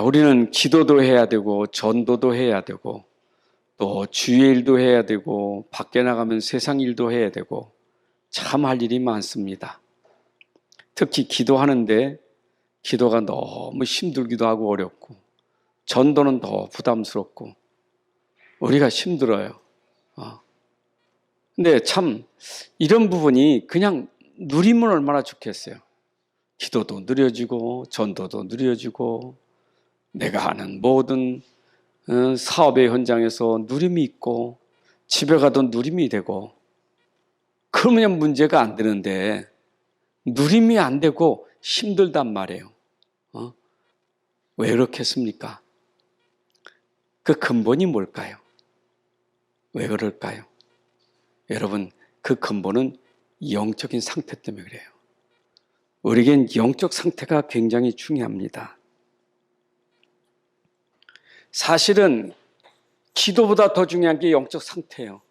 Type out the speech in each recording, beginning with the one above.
우리는 기도도 해야 되고 전도도 해야 되고 또 주의 일도 해야 되고 밖에 나가면 세상 일도 해야 되고 참 할 일이 많습니다. 특히 기도하는데 기도가 너무 힘들기도 하고 어렵고 전도는 더 부담스럽고 우리가 힘들어요. 근데 참 이런 부분이 그냥 누리면 얼마나 좋겠어요. 기도도 누려지고 전도도 누려지고 내가 하는 모든 사업의 현장에서 누림이 있고 집에 가도 누림이 되고 그러면 문제가 안 되는데 누림이 안 되고 힘들단 말이에요. 왜 그렇겠습니까? 그 근본이 뭘까요? 왜 그럴까요? 여러분, 그 근본은 영적인 상태 때문에 그래요. 우리에겐 영적 상태가 굉장히 중요합니다. 사실은 기도보다 더 중요한 게 영적 상태예요.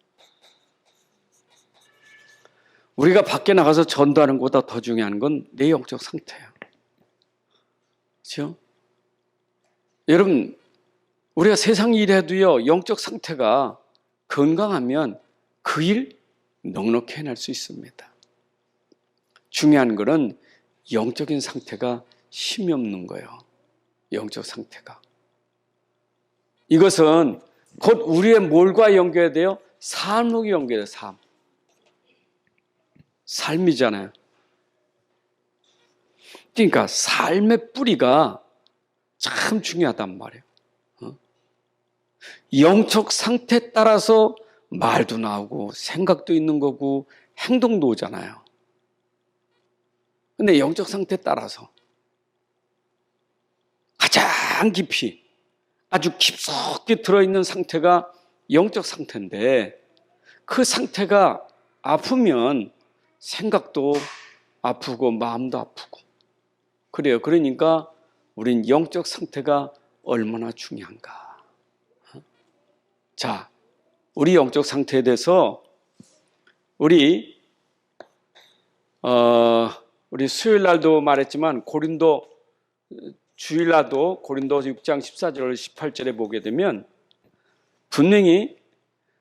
우리가 밖에 나가서 전도하는 것보다 더 중요한 건 내 영적 상태예요. 그렇죠? 여러분, 우리가 세상 일해도요, 영적 상태가 건강하면 그 일 넉넉히 해낼 수 있습니다. 중요한 것은 영적인 상태가 힘이 없는 거예요. 영적 상태가. 이것은 곧 우리의 뭘과 연결돼요? 삶과 연결돼요. 삶이잖아요. 그러니까 삶의 뿌리가 참 중요하단 말이에요. 영적 상태에 따라서 말도 나오고 생각도 있는 거고 행동도 오잖아요. 근데 영적 상태에 따라서 가장 깊이 아주 깊숙이 들어있는 상태가 영적 상태인데 그 상태가 아프면 생각도 아프고 마음도 아프고 그래요. 그러니까 우린 영적 상태가 얼마나 중요한가. 자, 우리 영적 상태에 대해서 우리 수요일 날도 말했지만 고린도 주일날도 고린도 6장 14절 18절에 보게 되면 분명히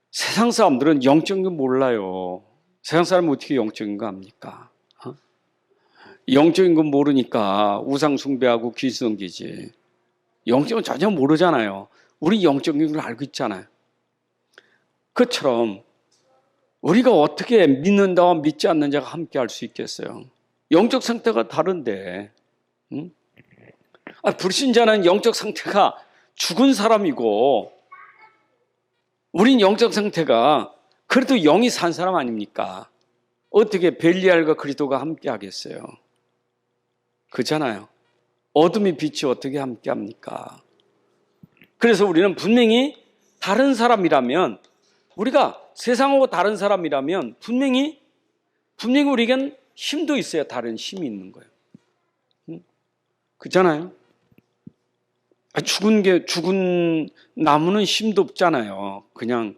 세상 사람들은 영적인 거 몰라요. 세상 사람은 어떻게 영적인 거 압니까? 영적인 거 모르니까 우상 숭배하고 귀신 섬기지. 영적은 전혀 모르잖아요. 우리 영적인 걸 알고 있잖아요. 그처럼 우리가 어떻게 믿는다와 믿지 않는 자가 함께 할 수 있겠어요? 영적 상태가 다른데 불신자는 영적 상태가 죽은 사람이고 우린 영적 상태가 그래도 영이 산 사람 아닙니까? 어떻게 벨리알과 그리스도가 함께 하겠어요? 그렇잖아요. 어둠이 빛이 어떻게 함께 합니까? 그래서 우리는 분명히 다른 사람이라면 우리가 세상하고 다른 사람이라면 분명히 우리에겐 힘도 있어야 다른 힘이 있는 거예요. 그렇잖아요. 죽은 나무는 힘도 없잖아요. 그냥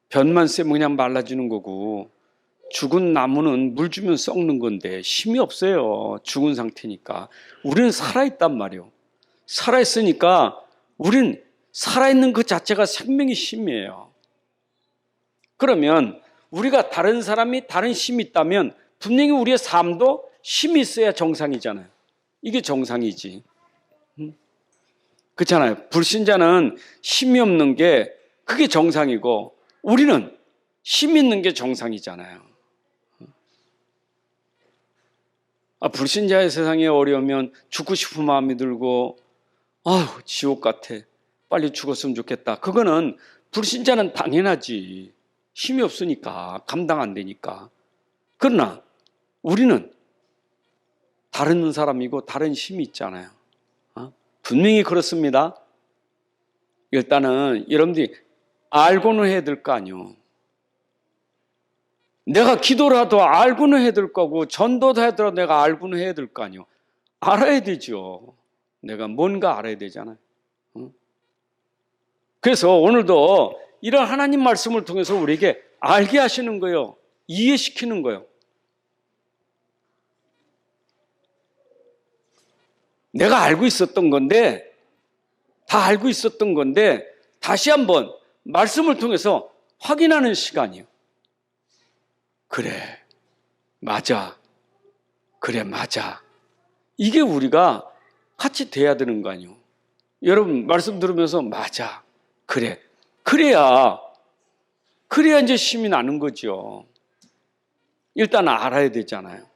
변만 세면 그냥 말라지는 거고 죽은 나무는 물 주면 썩는 건데 힘이 없어요. 죽은 상태니까. 우리는 살아있단 말이에요. 살아있으니까 우린 살아있는 그 자체가 생명의 힘이에요. 그러면 우리가 다른 사람이 다른 힘이 있다면 분명히 우리의 삶도 힘이 있어야 정상이잖아요. 이게 정상이지. 그렇잖아요. 불신자는 힘이 없는 게 그게 정상이고 우리는 힘 있는 게 정상이잖아요. 불신자의 세상에 어려우면 죽고 싶은 마음이 들고 지옥 같아. 빨리 죽었으면 좋겠다. 그거는 불신자는 당연하지. 힘이 없으니까 감당 안 되니까. 그러나 우리는 다른 사람이고 다른 힘이 있잖아요. 분명히 그렇습니다. 일단은 여러분들이 알고는 해야 될 거 아니에요. 내가 기도라도 알고는 해야 될 거고 전도도 하더라도 내가 알고는 해야 될 거 아니에요. 알아야 되죠. 내가 뭔가 알아야 되잖아요. 그래서 오늘도 이런 하나님 말씀을 통해서 우리에게 알게 하시는 거예요. 이해시키는 거예요. 내가 알고 있었던 건데 다 알고 있었던 건데 다시 한번 말씀을 통해서 확인하는 시간이에요. 그래, 맞아. 그래, 맞아. 이게 우리가 같이 돼야 되는 거 아니에요. 여러분 말씀 들으면서 맞아. 그래. 그래야 이제 힘이 나는 거죠. 일단 알아야 되잖아요.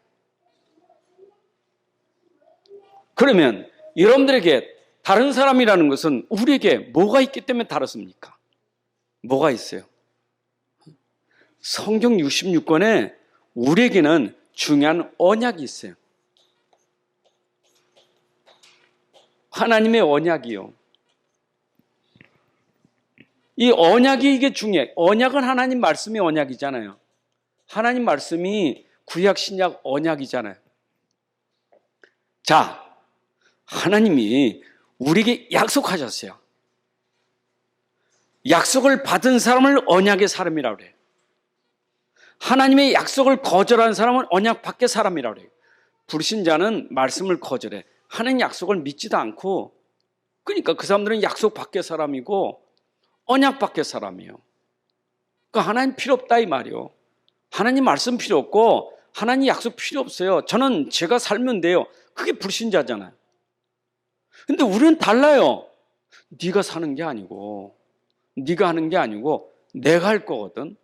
그러면 여러분들에게 다른 사람이라는 것은 우리에게 뭐가 있기 때문에 다르습니까? 뭐가 있어요? 성경 66권에 우리에게는 중요한 언약이 있어요. 하나님의 언약이요. 이 언약이 이게 중요해. 언약은 하나님 말씀이 언약이잖아요. 하나님 말씀이 구약 신약 언약이잖아요. 자, 하나님이 우리에게 약속하셨어요. 약속을 받은 사람을 언약의 사람이라고 그래요. 하나님의 약속을 거절한 사람은 언약 밖의 사람이라고 그래요. 불신자는 말씀을 거절해. 하나님 약속을 믿지도 않고, 그러니까 그 사람들은 약속 밖의 사람이고 언약 밖의 사람이에요. 그러니까 하나님 필요 없다 이 말이요. 하나님 말씀 필요 없고 하나님 약속 필요 없어요. 저는 제가 살면 돼요. 그게 불신자잖아요. 근데 우리는 달라요. 네가 사는 게 아니고 네가 하는 게 아니고 내가 할 거거든.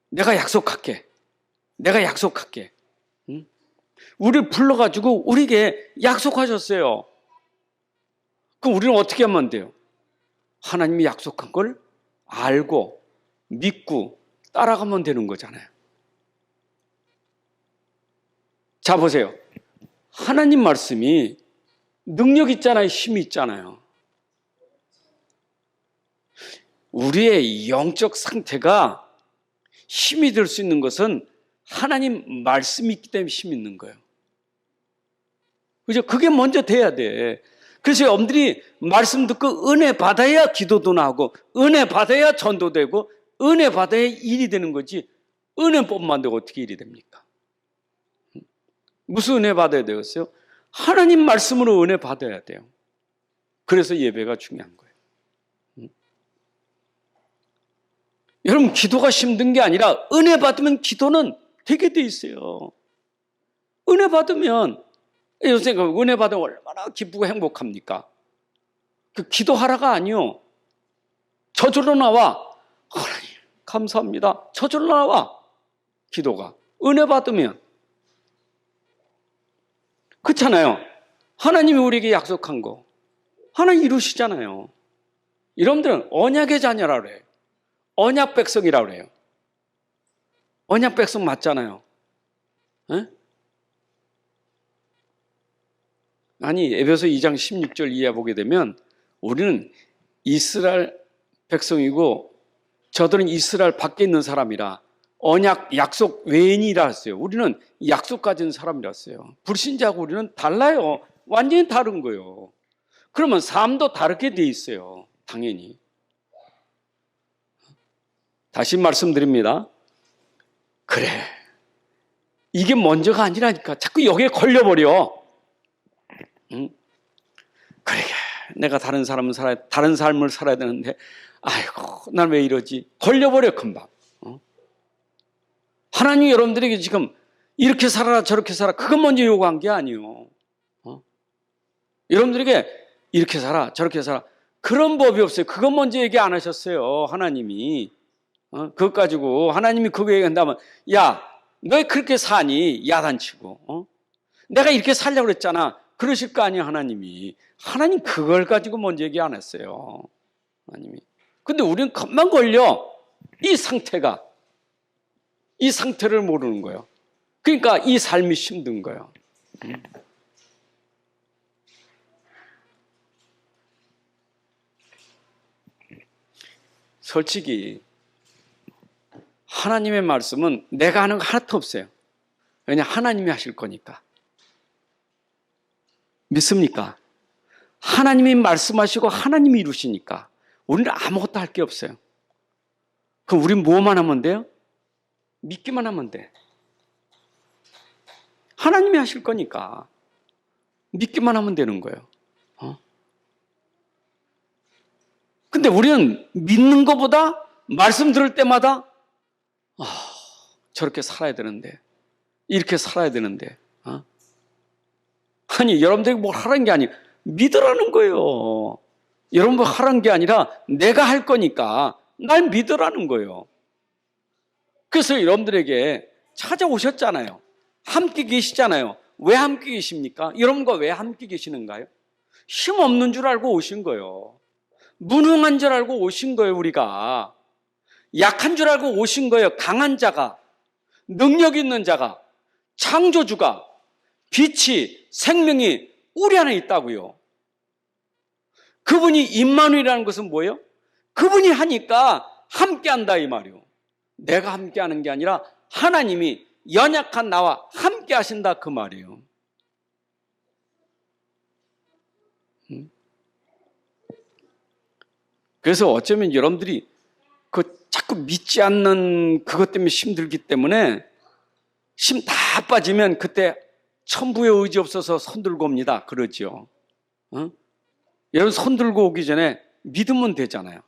내가 약속할게. 내가 약속할게. 우리를 불러가지고 우리에게 약속하셨어요. 그럼 우리는 어떻게 하면 돼요? 하나님이 약속한 걸 알고 믿고 따라가면 되는 거잖아요. 자, 보세요. 하나님 말씀이 능력 있잖아요. 힘이 있잖아요. 우리의 영적 상태가 힘이 될 수 있는 것은 하나님 말씀이 있기 때문에 힘이 있는 거예요. 그죠? 그게 먼저 돼야 돼. 그래서 여러분들이 말씀 듣고 은혜 받아야 기도도 나오고 은혜 받아야 전도되고 은혜 받아야 일이 되는 거지 은혜법만 되고 어떻게 일이 됩니까? 무슨 은혜 받아야 되겠어요? 하나님 말씀으로 은혜 받아야 돼요. 그래서 예배가 중요한 거예요. 여러분 기도가 힘든 게 아니라 은혜 받으면 기도는 되게 돼 있어요. 은혜 받으면 요새 은혜 받으면 얼마나 기쁘고 행복합니까? 그 기도하라가 아니요. 저절로 나와. 하나님 감사합니다. 저절로 나와. 기도가. 은혜 받으면. 그렇잖아요. 하나님이 우리에게 약속한 거. 하나님 이루시잖아요. 여러분들은 언약의 자녀라 그래요. 언약 백성이라고 그래요. 언약 백성 맞잖아요. 에? 아니 에베소 2장 16절 이해 보게 되면 우리는 이스라엘 백성이고 저들은 이스라엘 밖에 있는 사람이라 언약 약속 외인이라 했어요. 우리는 약속 가진 사람이라 했어요. 불신자하고 우리는 달라요. 완전히 다른 거예요. 그러면 삶도 다르게 돼 있어요. 당연히. 다시 말씀드립니다. 그래. 이게 먼저가 아니라니까. 자꾸 여기에 걸려버려. 응? 그래. 내가 다른 삶을 살아야 되는데, 아이고, 난 왜 이러지? 걸려버려, 금방. 하나님이 여러분들에게 지금 이렇게 살아라, 저렇게 살아. 그것 먼저 요구한 게 아니에요. 여러분들에게 이렇게 살아, 저렇게 살아. 그런 법이 없어요. 그것 먼저 얘기 안 하셨어요. 하나님이. 그것 가지고 하나님이 그거 얘기한다면 야, 너 그렇게 사니? 야단치고. 내가 이렇게 살려고 그랬잖아. 그러실 거 아니야 하나님이. 하나님 그걸 가지고 먼저 얘기 안 했어요. 하나님이. 근데 우리는 겁만 걸려. 이 상태를 모르는 거예요. 그러니까 이 삶이 힘든 거예요. 솔직히 하나님의 말씀은 내가 하는 거 하나도 없어요. 왜냐 하나님이 하실 거니까. 믿습니까? 하나님이 말씀하시고 하나님이 이루시니까 우리는 아무것도 할 게 없어요. 그럼 우린 뭐만 하면 돼요? 믿기만 하면 돼. 하나님이 하실 거니까 믿기만 하면 되는 거예요. 근데 우리는 믿는 것보다 말씀 들을 때마다 저렇게 살아야 되는데, 이렇게 살아야 되는데, 아니 여러분들이 뭘 하라는 게 아니에요. 믿으라는 거예요. 여러분 하라는 게 아니라 내가 할 거니까 날 믿으라는 거예요. 그래서 여러분들에게 찾아오셨잖아요. 함께 계시잖아요. 왜 함께 계십니까? 여러분과 왜 함께 계시는가요? 힘없는 줄 알고 오신 거예요. 무능한 줄 알고 오신 거예요. 우리가 약한 줄 알고 오신 거예요. 강한 자가, 능력 있는 자가, 창조주가, 빛이, 생명이 우리 안에 있다고요. 그분이 임마누엘이라는 것은 뭐예요? 그분이 하니까 함께한다 이 말이요. 내가 함께하는 게 아니라 하나님이 연약한 나와 함께 하신다 그 말이에요. 그래서 어쩌면 여러분들이 자꾸 믿지 않는 그것 때문에 힘들기 때문에 힘 다 빠지면 그때 천부의 의지 없어서 손 들고 옵니다. 그러죠. 여러분 손 들고 오기 전에 믿으면 되잖아요.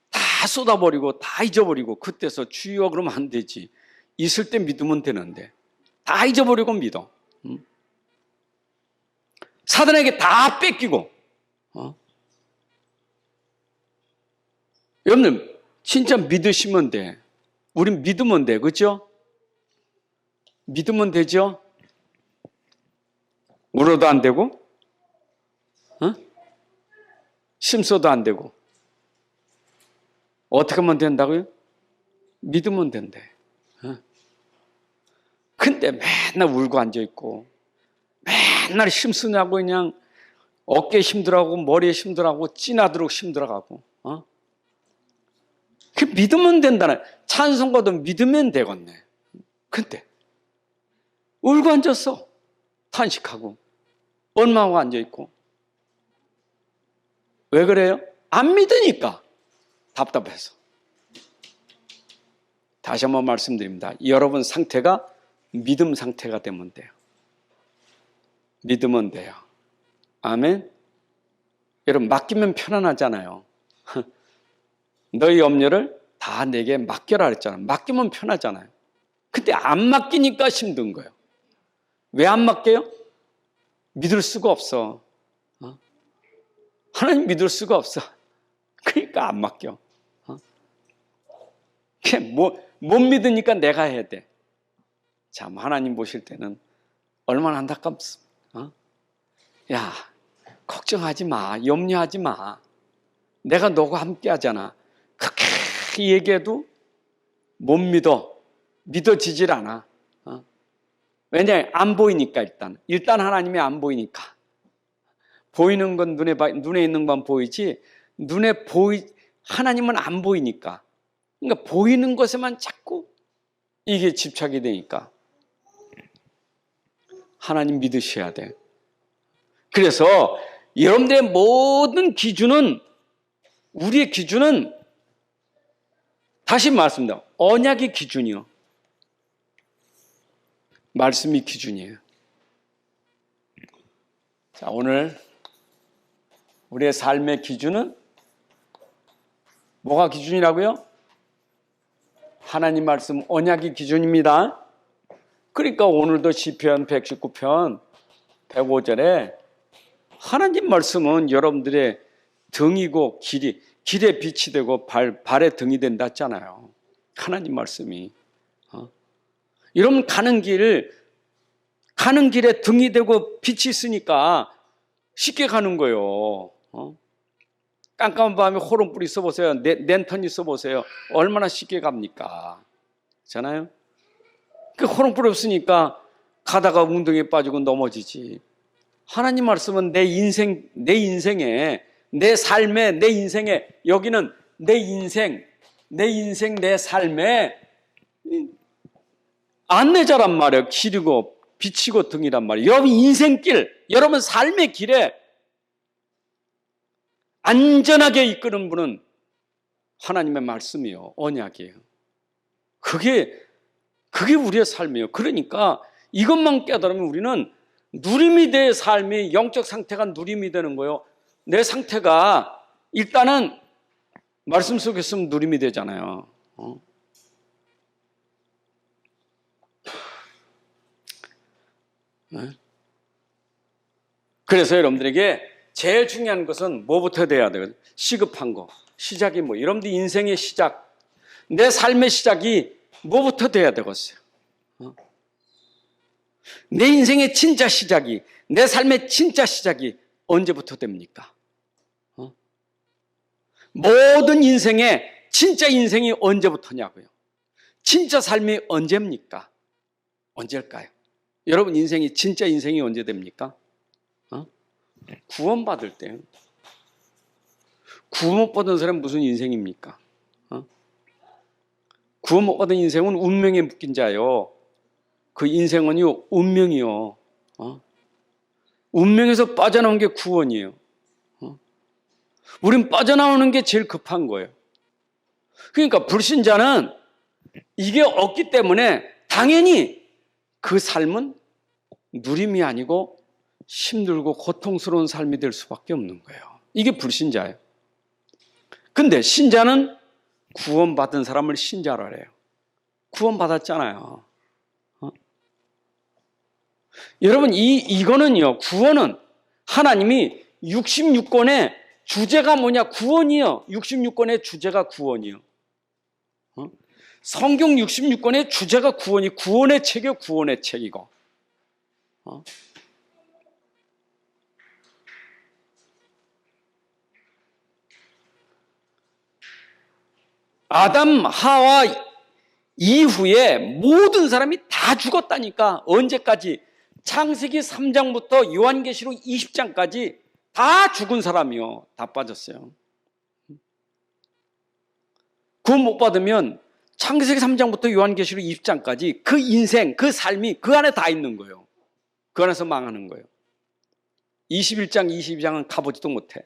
다 쏟아버리고 다 잊어버리고 그때서 주여 그러면 안 되지. 있을 때 믿으면 되는데 다 잊어버리고 믿어. 사단에게 다 뺏기고. 여러분들 진짜 믿으시면 돼. 우린 믿으면 돼. 그렇죠? 믿으면 되죠? 울어도 안 되고 심써도 안 되고 어떻게 하면 된다고요? 믿으면 된대. 근데 맨날 울고 앉아있고 맨날 힘쓰냐고 그냥 어깨에 힘들어하고 머리에 힘들어하고 찌나도록 힘들어가고 그 믿으면 된다는 찬송가도 믿으면 되겠네. 근데 울고 앉았어. 탄식하고 원망하고 앉아있고 왜 그래요? 안 믿으니까 답답해서. 다시 한번 말씀드립니다. 여러분 상태가 믿음 상태가 되면 돼요. 믿으면 돼요. 아멘. 여러분 맡기면 편안하잖아요. 너희 염려를 다 내게 맡겨라 그랬잖아요. 맡기면 편하잖아요. 근데 안 맡기니까 힘든 거예요. 왜 안 맡겨요? 믿을 수가 없어. 하나님 믿을 수가 없어. 그러니까 안 맡겨. 못 믿으니까 내가 해야 돼. 참 하나님 보실 때는 얼마나 안타깝습니까? 야, 걱정하지 마. 염려하지 마. 내가 너와 함께 하잖아. 그렇게 얘기해도 못 믿어. 믿어지질 않아. 왜냐하면 안 보이니까 일단 하나님이 안 보이니까. 보이는 건 눈에 있는 건 보이지 하나님은 안 보이니까. 그러니까 보이는 것에만 자꾸 이게 집착이 되니까 하나님 믿으셔야 돼. 그래서 여러분들의 모든 기준은 우리의 기준은 다시 말씀드립니다. 언약의 기준이요. 말씀이 기준이에요. 자, 오늘 우리의 삶의 기준은 뭐가 기준이라고요? 하나님 말씀 언약이 기준입니다. 그러니까 오늘도 시편 119편 105절에 하나님 말씀은 여러분들의 등이고 길에 빛이 되고 발의 등이 된다 했잖아요. 하나님 말씀이. 여러분 가는 길에 등이 되고 빛이 있으니까 쉽게 가는 거예요. 깜깜한 밤에 호롱불이 써보세요. 랜턴이 써보세요. 얼마나 쉽게 갑니까? 그렇잖아요? 그 호롱불이 없으니까 가다가 웅덩이에 빠지고 넘어지지. 하나님 말씀은 내 인생에 내 삶에 내 인생에 여기는 내 인생 내 삶에 안내자란 말이에요. 길이고 빛이고 등이란 말이에요. 여러분 인생길, 여러분 삶의 길에 안전하게 이끄는 분은 하나님의 말씀이요. 언약이에요. 그게 우리의 삶이에요. 그러니까 이것만 깨달으면 우리는 누림이 될 삶이 영적 상태가 누림이 되는 거예요. 내 상태가 일단은 말씀 속에 있으면 누림이 되잖아요. 그래서 여러분들에게 제일 중요한 것은 뭐부터 돼야 돼요? 시급한 거. 시작이 뭐? 여러분들 인생의 시작, 내 삶의 시작이 뭐부터 돼야 되겠어요? 내 인생의 진짜 시작이, 내 삶의 진짜 시작이 언제부터 됩니까? 모든 인생의 진짜 인생이 언제부터냐고요? 진짜 삶이 언제입니까? 언제일까요? 여러분 인생이 진짜 인생이 언제 됩니까? 구원받을 때요. 구원 못 받은 사람은 무슨 인생입니까? 구원 못 받은 인생은 운명에 묶인 자요. 그 인생은요, 운명이요. 운명에서 빠져나온 게 구원이에요. 우린 빠져나오는 게 제일 급한 거예요. 그러니까 불신자는 이게 없기 때문에 당연히 그 삶은 누림이 아니고 힘들고 고통스러운 삶이 될 수밖에 없는 거예요. 이게 불신자예요. 근데 신자는 구원받은 사람을 신자라 그래요. 구원받았잖아요. 여러분 이거는요, 구원은 하나님이 66권의 주제가 뭐냐? 구원이요. 66권의 주제가 구원이요. 성경 66권의 주제가 구원이, 구원의 책이요, 구원의 책이고. 아담, 하와 이후에 모든 사람이 다 죽었다니까. 언제까지? 창세기 3장부터 요한계시록 20장까지 다 죽은 사람이요. 다 빠졌어요. 구원 못 받으면 창세기 3장부터 요한계시록 20장까지 그 인생, 그 삶이 그 안에 다 있는 거예요. 그 안에서 망하는 거예요. 21장, 22장은 가보지도 못해.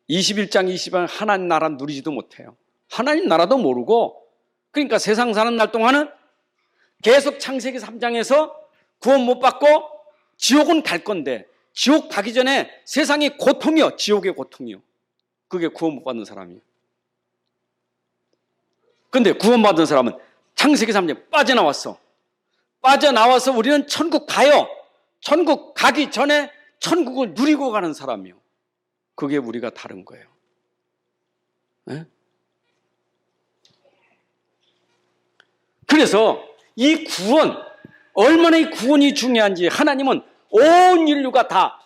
21장, 22장 하나님 나라 누리지도 못해요. 하나님 나라도 모르고, 그러니까 세상 사는 날 동안은 계속 창세기 3장에서 구원 못 받고 지옥은 갈 건데, 지옥 가기 전에 세상이 고통이요, 지옥의 고통이요. 그게 구원 못 받는 사람이에요. 근데 구원받은 사람은 창세기 3장 빠져나왔어. 빠져나와서 우리는 천국 가요. 천국 가기 전에 천국을 누리고 가는 사람이요. 그게 우리가 다른 거예요. 네? 그래서 이 구원, 얼마나 이 구원이 중요한지 하나님은 온 인류가 다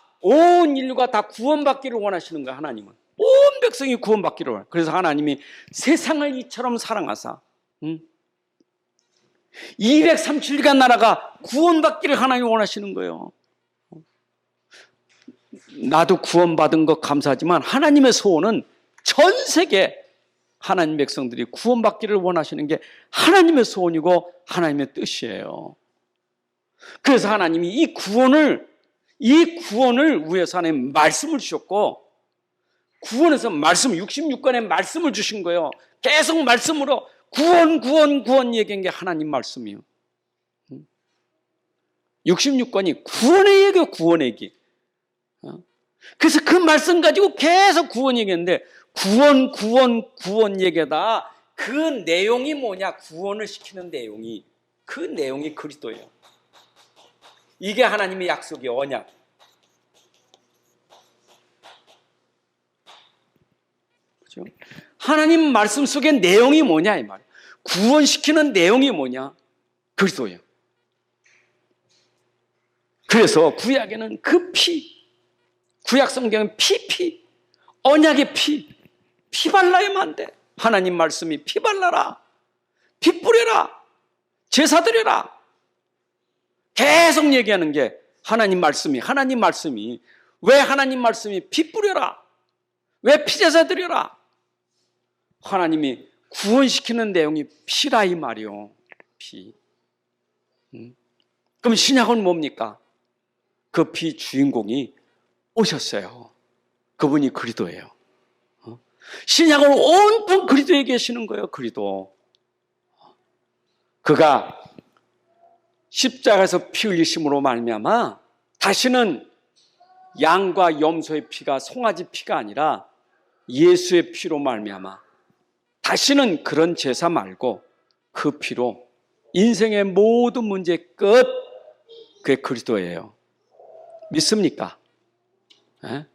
구원받기를 원하시는 거예요. 하나님은 온 백성이 구원받기를 원해요. 그래서 하나님이 세상을 이처럼 사랑하사 237간 나라가 구원받기를 하나님이 원하시는 거예요. 나도 구원받은 것 감사하지만 하나님의 소원은 전 세계 하나님 백성들이 구원받기를 원하시는 게 하나님의 소원이고 하나님의 뜻이에요. 그래서 하나님이 이 구원을 위해서 하나님 말씀을 주셨고, 구원에서 말씀, 66권의 말씀을 주신 거예요. 계속 말씀으로 구원 얘기한 게 하나님 말씀이에요. 66권이 구원의 얘기예요, 구원의 얘기. 그래서 그 말씀 가지고 계속 구원 얘기했는데, 구원 얘기다. 그 내용이 뭐냐? 구원을 시키는 내용이, 그 내용이 그리스도예요. 이게 하나님의 약속이 언약. 그렇죠? 하나님 말씀 속의 내용이 뭐냐 이 말이에요. 구원시키는 내용이 뭐냐? 그리스도예요. 그래서 구약에는 그 피, 구약 성경은 피, 언약의 피 발라야만 안 돼. 하나님 말씀이 피 발라라, 피 뿌려라, 제사 드려라. 계속 얘기하는 게 하나님 말씀이 왜 하나님 말씀이 피 뿌려라, 왜 피제사 드려라. 하나님이 구원시키는 내용이 피라 이 말이요. 피. 그럼 신약은 뭡니까? 그 피 주인공이 오셨어요. 그분이 그리스도예요. 신약은 온통 그리스도에 계시는 거예요. 그리스도. 그가 십자가에서 피 흘리심으로 말미암아 다시는 양과 염소의 피가, 송아지 피가 아니라 예수의 피로 말미암아 다시는 그런 제사 말고 그 피로 인생의 모든 문제 끝, 그게 그리스도예요. 믿습니까? 에?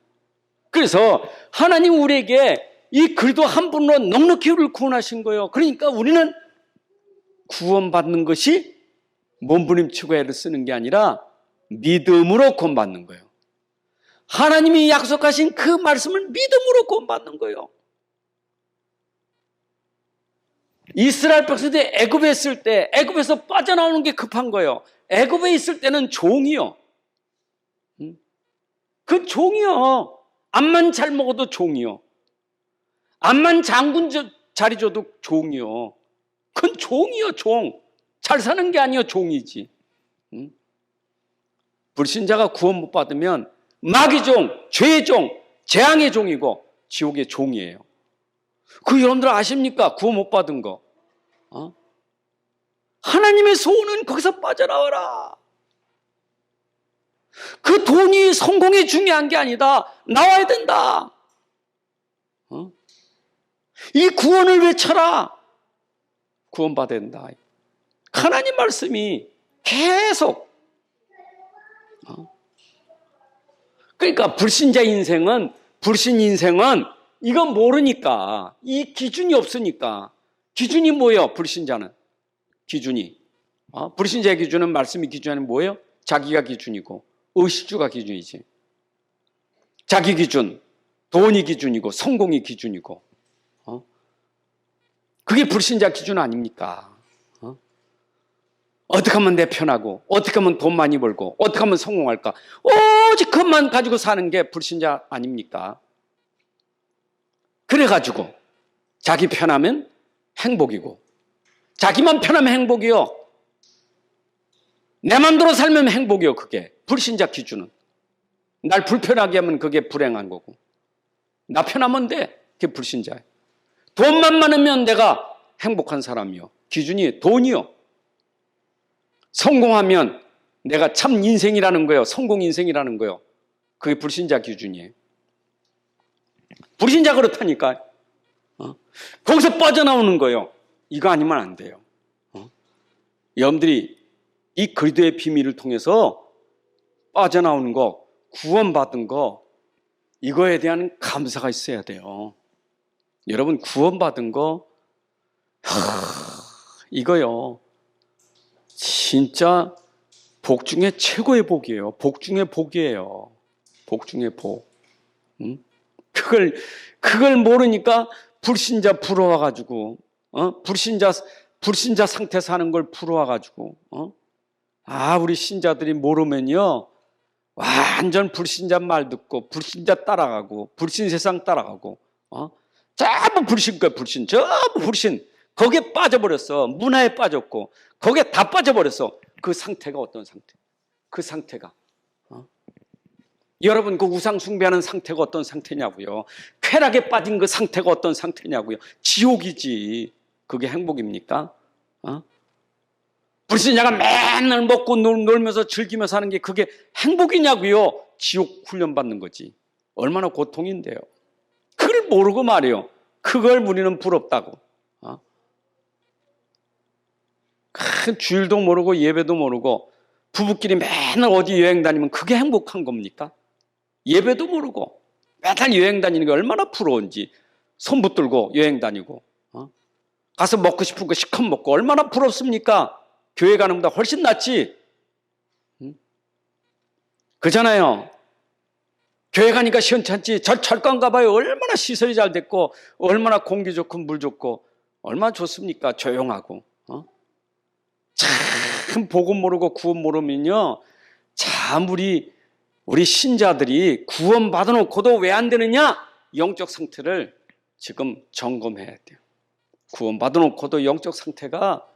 그래서 하나님 우리에게 이 그리스도 한 분으로 넉넉히 우리를 구원하신 거예요. 그러니까 우리는 구원받는 것이 몸부림치고 애를 쓰는 게 아니라 믿음으로 구원받는 거예요. 하나님이 약속하신 그 말씀을 믿음으로 구원받는 거예요. 이스라엘 백성들이 애굽에 있을 때 애굽에서 빠져나오는 게 급한 거예요. 애굽에 있을 때는 종이요. 그 종이요. 암만 잘 먹어도 종이요. 암만 장군 자리 줘도 종이요. 그건 종이요, 종. 잘 사는 게 아니요, 종이지. 불신자가 구원 못 받으면 마귀 종, 죄의 종, 재앙의 종이고 지옥의 종이에요. 그 여러분들 아십니까? 구원 못 받은 거. 하나님의 소원은 거기서 빠져나와라. 그 돈이 성공이 중요한 게 아니다. 나와야 된다. 이 구원을 외쳐라. 구원받아야 된다. 하나님 말씀이 계속. 그러니까 불신 인생은 이건 모르니까, 이 기준이 없으니까. 기준이 뭐예요? 불신자는 기준이. 불신자의 기준은, 말씀의 기준은 뭐예요? 자기가 기준이고 의식주가 기준이지. 자기 기준, 돈이 기준이고 성공이 기준이고. 그게 불신자 기준 아닙니까? 어떻게 하면 내 편하고, 어떻게 하면 돈 많이 벌고, 어떻게 하면 성공할까? 오직 그것만 가지고 사는 게 불신자 아닙니까? 그래가지고 자기 편하면 행복이고, 자기만 편하면 행복이요. 내 맘대로 살면 행복이요. 그게 불신자 기준은. 날 불편하게 하면 그게 불행한 거고, 나 편하면 돼. 그게 불신자예요. 돈만 많으면 내가 행복한 사람이요. 기준이 돈이요. 성공하면 내가 참 인생이라는 거예요. 성공 인생이라는 거예요. 그게 불신자 기준이에요. 불신자 그렇다니까. 거기서 빠져나오는 거예요. 이거 아니면 안 돼요. 여러분들이 이 그리스도의 비밀을 통해서 빠져나오는 거, 구원받은 거, 이거에 대한 감사가 있어야 돼요. 여러분 구원받은 거 이거요 진짜 복 중에 최고의 복이에요. 복 중에 복이에요. 복 중에 복. 그걸 모르니까 불신자 부러워가지고, 불신자 상태 사는 걸 부러워가지고, 우리 신자들이 모르면요, 완전 불신자 말 듣고, 불신자 따라가고, 불신 세상 따라가고, 전부 불신 거야, 불신. 전부 불신. 거기에 빠져버렸어. 문화에 빠졌고, 거기에 다 빠져버렸어. 그 상태가 어떤 상태? 그 상태가. 여러분, 그 우상 숭배하는 상태가 어떤 상태냐고요? 쾌락에 빠진 그 상태가 어떤 상태냐고요? 지옥이지. 그게 행복입니까? 불신자가 맨날 먹고 놀면서 즐기면서 하는 게 그게 행복이냐고요? 지옥 훈련받는 거지. 얼마나 고통인데요. 그걸 모르고 말이에요. 그걸 우리는 부럽다고. 주일도 모르고 예배도 모르고 부부끼리 맨날 어디 여행 다니면 그게 행복한 겁니까? 예배도 모르고 맨날 여행 다니는 게 얼마나 부러운지. 손 붙들고 여행 다니고 가서 먹고 싶은 거 시컷 먹고 얼마나 부럽습니까? 교회 가는 것보다 훨씬 낫지. 그잖아요. 교회 가니까 시원찮지. 절간 가봐요. 얼마나 시설이 잘 됐고, 얼마나 공기 좋고 물 좋고, 얼마나 좋습니까? 조용하고. 참 복음 모르고 구원 모르면요, 참 우리 신자들이 구원 받아놓고도 왜 안 되느냐? 영적 상태를 지금 점검해야 돼요. 구원 받아놓고도 영적 상태가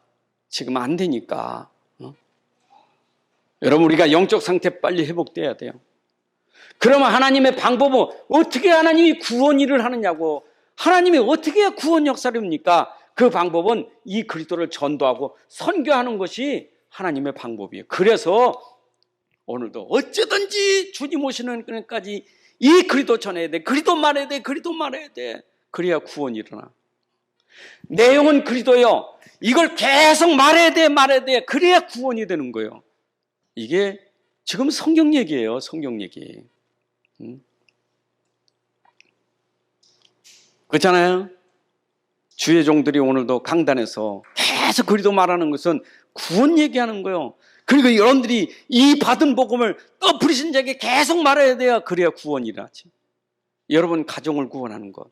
지금 안 되니까. 여러분, 우리가 영적 상태 빨리 회복돼야 돼요. 그러면 하나님의 방법은 어떻게 하나님이 구원 일을 하느냐고. 하나님이 어떻게 해야 구원 역사를 합니까? 그 방법은 이 그리스도를 전도하고 선교하는 것이 하나님의 방법이에요. 그래서 오늘도 어쩌든지 주님 오시는 그날까지 이 그리도 전해야 돼. 그리도 말해야 돼. 그리도 말해야 돼. 그래야 구원이 일어나. 내용은 그리도요. 이걸 계속 말해야 돼. 말해야 돼. 그래야 구원이 되는 거예요. 이게 지금 성경 얘기예요. 성경 얘기. 그렇잖아요. 주의 종들이 오늘도 강단에서 계속 그리도 말하는 것은 구원 얘기하는 거예요. 그리고 여러분들이 이 받은 복음을 또 불신자에게 계속 말해야 돼요. 그래야 구원이 일어나지. 여러분 가정을 구원하는 것.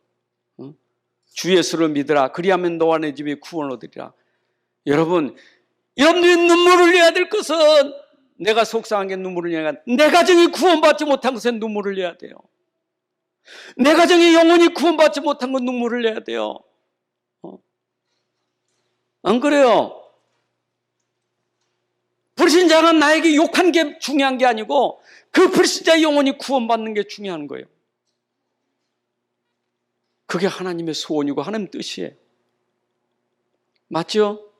주 예수를 믿으라. 그리하면 너와 내 집이 구원을 얻으리라. 여러분들이 눈물을 흘려야 될 것은, 내가 속상한 게 눈물을 흘려야 돼. 내 가정이 구원받지 못한 것에 눈물을 흘려야 돼요. 내 가정이 영원히 구원받지 못한 건 눈물을 흘려야 돼요. 안 그래요? 불신자가 나에게 욕한 게 중요한 게 아니고 그 불신자의 영혼이 구원받는 게 중요한 거예요. 그게 하나님의 소원이고 하나님 뜻이에요. 맞죠?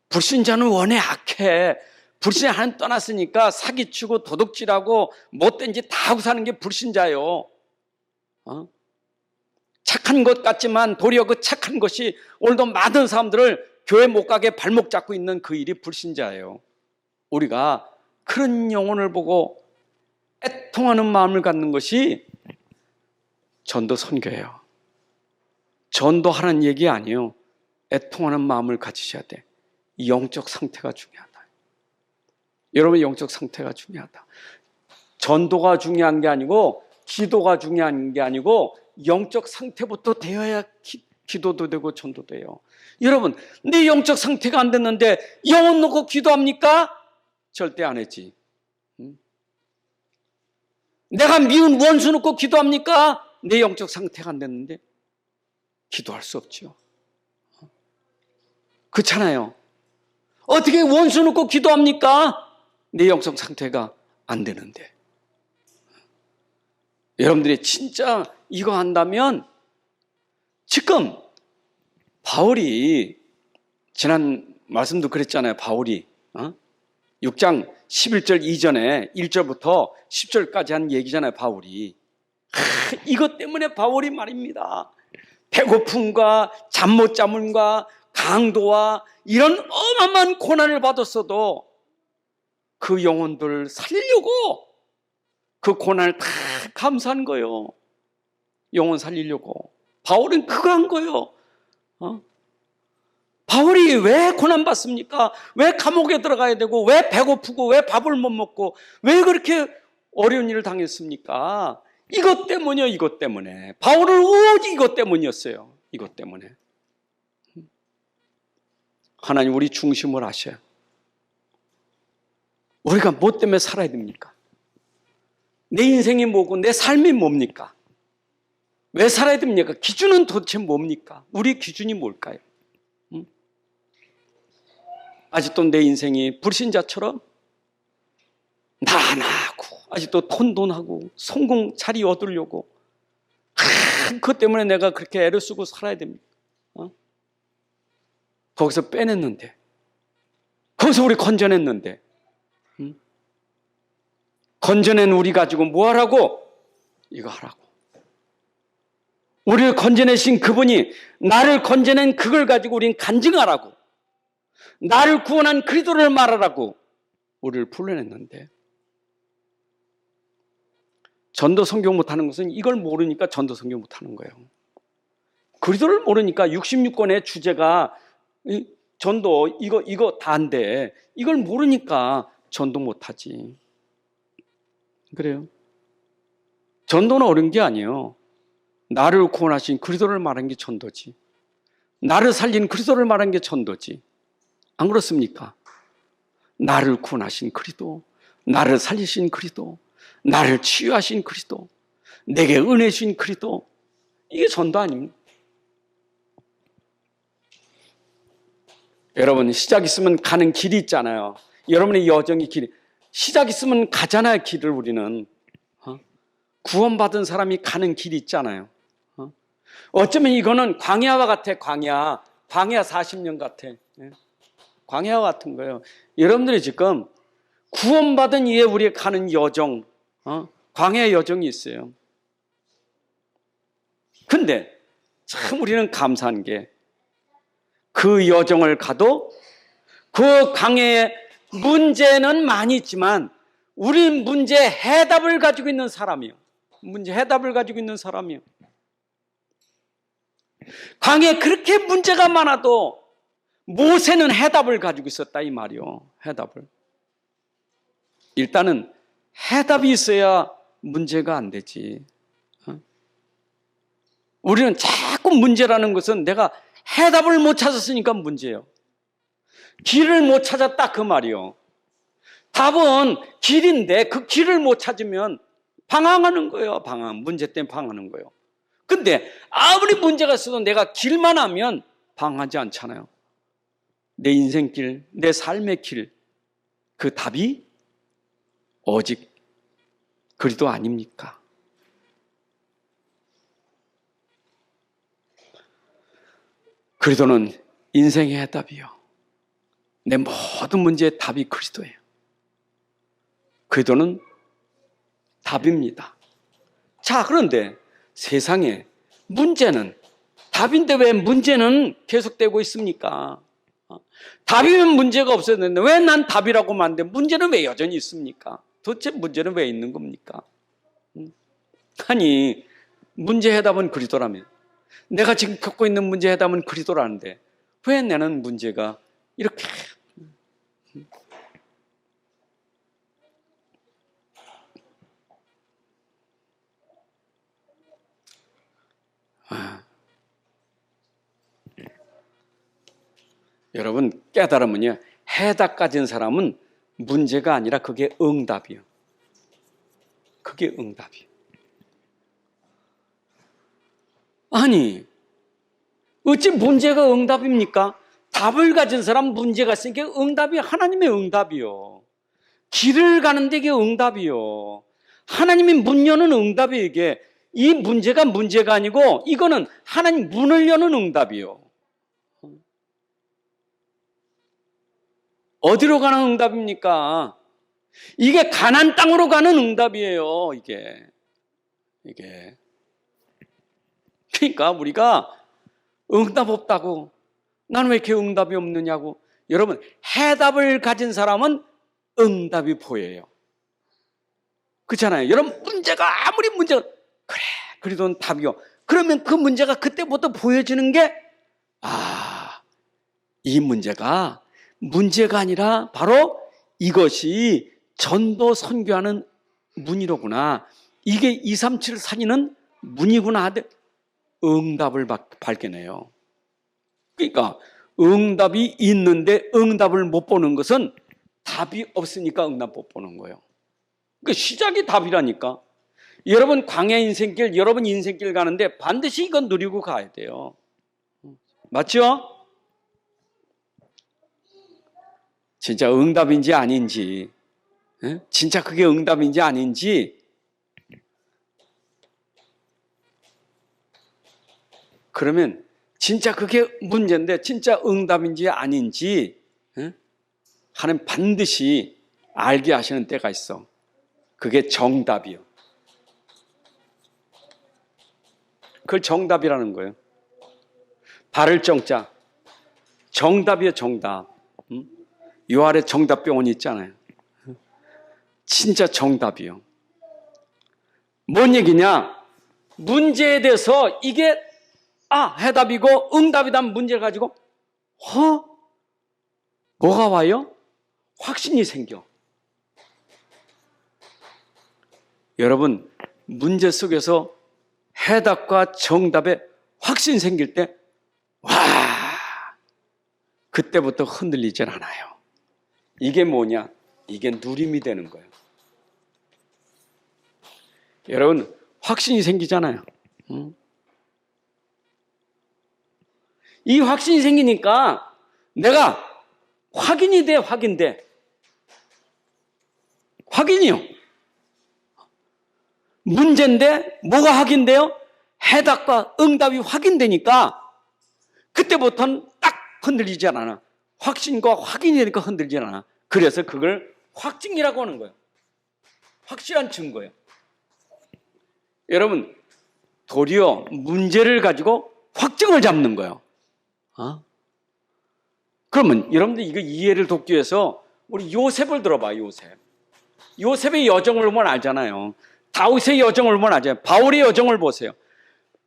불신자는 원해 악해. 불신자 하나님 떠났으니까 사기치고 도둑질하고 못된 짓 다 하고 사는 게 불신자예요. 착한 것 같지만 도리어 그 착한 것이 오늘도 많은 사람들을 교회 못 가게 발목 잡고 있는 그 일이 불신자예요. 우리가 그런 영혼을 보고 애통하는 마음을 갖는 것이 전도 선교예요. 전도하라는 얘기 아니에요. 애통하는 마음을 가지셔야 돼. 영적 상태가 중요하다. 여러분, 영적 상태가 중요하다. 전도가 중요한 게 아니고 기도가 중요한 게 아니고 영적 상태부터 되어야 기도도 되고 전도도 돼요. 여러분, 내 영적 상태가 안 됐는데 영혼 놓고 기도합니까? 절대 안 했지. 내가 미운 원수 놓고 기도합니까? 내 영적 상태가 안 됐는데 기도할 수 없죠. 그렇잖아요. 어떻게 원수 놓고 기도합니까? 내 영적 상태가 안 되는데. 여러분들이 진짜 이거 한다면, 지금 바울이 지난 말씀도 그랬잖아요. 바울이 6장 11절 이전에 1절부터 10절까지 한 얘기잖아요. 바울이 이것 때문에 바울이 말입니다. 배고픔과 잠 못 잠음과 강도와 이런 어마어마한 고난을 받았어도 그 영혼들 살리려고 그 고난을 다 감수한 거예요. 영혼 살리려고. 바울은 그거 한 거예요. 바울이 왜 고난받습니까? 왜 감옥에 들어가야 되고, 왜 배고프고, 왜 밥을 못 먹고, 왜 그렇게 어려운 일을 당했습니까? 이것 때문이요, 이것 때문에. 바울은 오직 이것 때문이었어요. 이것 때문에. 하나님 우리 중심을 아셔요. 우리가 뭐 때문에 살아야 됩니까? 내 인생이 뭐고 내 삶이 뭡니까? 왜 살아야 됩니까? 기준은 도대체 뭡니까? 우리 기준이 뭘까요? 아직도 내 인생이 불신자처럼 나하고 아직도 돈하고 성공 자리 얻으려고 그것 때문에 내가 그렇게 애를 쓰고 살아야 됩니까? 거기서 빼냈는데, 거기서 우리 건져냈는데, 건져낸 우리 가지고 뭐 하라고? 이거 하라고. 우리를 건져내신 그분이 나를 건져낸 그걸 가지고 우리는 간증하라고, 나를 구원한 그리스도를 말하라고 우리를 불러냈는데, 전도 선교 못하는 것은 이걸 모르니까 전도 선교 못하는 거예요. 그리스도를 모르니까 66권의 주제가 전도 이거 다인데 이걸 모르니까 전도 못하지. 그래요. 전도는 어려운 게 아니에요. 나를 구원하신 그리스도를 말한 게 전도지. 나를 살린 그리스도를 말한 게 전도지. 안 그렇습니까? 나를 구원하신 그리스도, 나를 살리신 그리스도, 나를 치유하신 그리스도, 내게 은혜 주신 그리스도, 이게 전도 아닙니까? 여러분, 시작 있으면 가는 길이 있잖아요. 여러분의 여정의 길이, 시작 있으면 가잖아요. 길을 우리는 구원받은 사람이 가는 길이 있잖아요. 어쩌면 이거는 광야와 같아. 광야 40년 같아. 광야와 같은 거예요. 여러분들이 지금 구원받은 이에 우리가 가는 여정, 광야의 여정이 있어요. 근데 참 우리는 감사한 게 그 여정을 가도 그 광야에 문제는 많이 있지만 우린 문제 해답을 가지고 있는 사람이요. 문제 해답을 가지고 있는 사람이요. 광야에 그렇게 문제가 많아도 모세는 해답을 가지고 있었다 이 말이요. 해답을. 일단은 해답이 있어야 문제가 안 되지. 우리는 자꾸 문제라는 것은 내가 해답을 못 찾았으니까 문제예요. 길을 못 찾았다 그 말이요. 답은 길인데 그 길을 못 찾으면 방황하는 거예요. 문제 때문에 방황하는 거예요. 근데 아무리 문제가 있어도 내가 길만 하면 방황하지 않잖아요. 내 인생길, 내 삶의 길, 그 답이 오직 그리도 아닙니까? 그리도는 인생의 해답이요. 내 모든 문제의 답이 그리스도예요. 그리도는 답입니다. 자, 그런데 세상에 문제는 답인데 왜 문제는 계속되고 있습니까? 답이면 문제가 없었는데 왜 난 답이라고 하는데 문제는 왜 여전히 있습니까? 도대체 문제는 왜 있는 겁니까? 아니, 문제 해답은 그리스도라면 내가 지금 겪고 있는 문제 해답은 그리스도라는데 왜 나는 문제가 이렇게 여러분 깨달으면요, 해답 가진 사람은 문제가 아니라 그게 응답이요. 그게 응답이요. 아니, 어찌 문제가 응답입니까? 답을 가진 사람 문제가 있으니까 응답이 하나님의 응답이요. 길을 가는 데 이게 응답이요. 하나님이 문 여는 응답이에요. 이게 이 문제가 문제가 아니고 이거는 하나님 문을 여는 응답이요. 어디로 가는 응답입니까? 이게 가나안 땅으로 가는 응답이에요. 이게 그러니까 우리가 응답 없다고 나는 왜 이렇게 응답이 없느냐고. 여러분, 해답을 가진 사람은 응답이 보여요. 그렇잖아요. 여러분, 문제가 아무리 문제가 그래 그래도 답이요. 그러면 그 문제가 그때부터 보여지는 게 이 문제가 문제가 아니라 바로 이것이 전도 선교하는 문이로구나. 이게 237 살리는 문이구나 하되 응답을 발견해요. 그러니까 응답이 있는데 응답을 못 보는 것은 답이 없으니까 응답 못 보는 거예요. 그러니까 시작이 답이라니까. 여러분 광야 인생길, 여러분 인생길 가는데 반드시 이건 누리고 가야 돼요. 맞죠? 진짜 응답인지 아닌지, 진짜 그게 응답인지 아닌지 그러면 진짜 그게 문제인데 진짜 응답인지 아닌지 하나님 반드시 알게 하시는 때가 있어. 그게 정답이요. 그걸 정답이라는 거예요. 바를 정자. 정답이에요, 정답. 요 아래 정답병원이 있잖아요. 진짜 정답이요. 뭔 얘기냐? 문제에 대해서 이게 해답이고 응답이다 문제를 가지고 뭐가 와요? 확신이 생겨. 여러분, 문제 속에서 해답과 정답에 확신이 생길 때 그때부터 흔들리질 않아요. 이게 뭐냐? 이게 누림이 되는 거예요. 여러분, 확신이 생기잖아요. 이 확신이 생기니까 내가 확인이 돼, 확인돼. 확인이요. 문제인데 뭐가 확인돼요? 해답과 응답이 확인되니까 그때부터는 딱 흔들리지 않아. 확신과 확인이 되니까 흔들리지 않아. 그래서 그걸 확증이라고 하는 거예요. 확실한 증거예요. 여러분, 도리어 문제를 가지고 확증을 잡는 거예요. 그러면 여러분들 이거 이해를 돕기 위해서 우리 요셉을 들어봐. 요셉의 여정을 보면 알잖아요. 다윗의 여정을 보면 알잖아요. 바울의 여정을 보세요.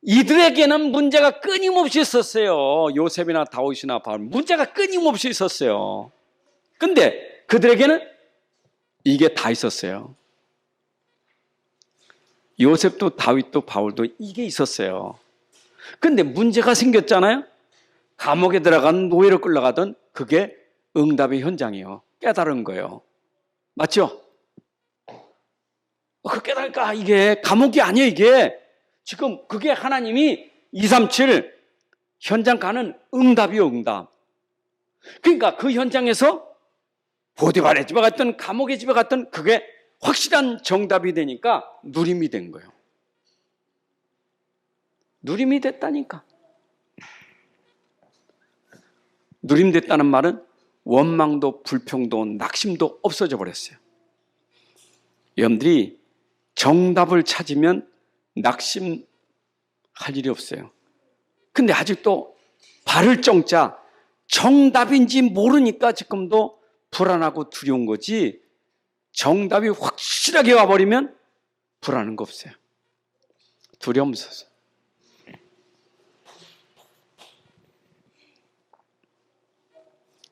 이들에게는 문제가 끊임없이 있었어요. 요셉이나 다윗이나 바울, 문제가 끊임없이 있었어요. 근데 그들에게는 이게 다 있었어요. 요셉도 다윗도 바울도 이게 있었어요. 근데 문제가 생겼잖아요. 감옥에 들어간 노예로 끌려가던 그게 응답의 현장이에요. 깨달은 거예요. 맞죠? 그 깨달으니까 이게 감옥이 아니에요. 이게 지금 그게 하나님이 237 현장 가는 응답이요. 응답. 그러니까 그 현장에서 보디발의 집에 갔던 감옥의 집에 갔던 그게 확실한 정답이 되니까 누림이 된 거예요. 누림이 됐다니까. 누림됐다는 말은 원망도 불평도 낙심도 없어져 버렸어요. 여러분들이 정답을 찾으면 낙심할 일이 없어요. 근데 아직도 발을 정자 정답인지 모르니까 지금도 불안하고 두려운 거지, 정답이 확실하게 와버리면 불안한 거 없어요. 두려움 없어서.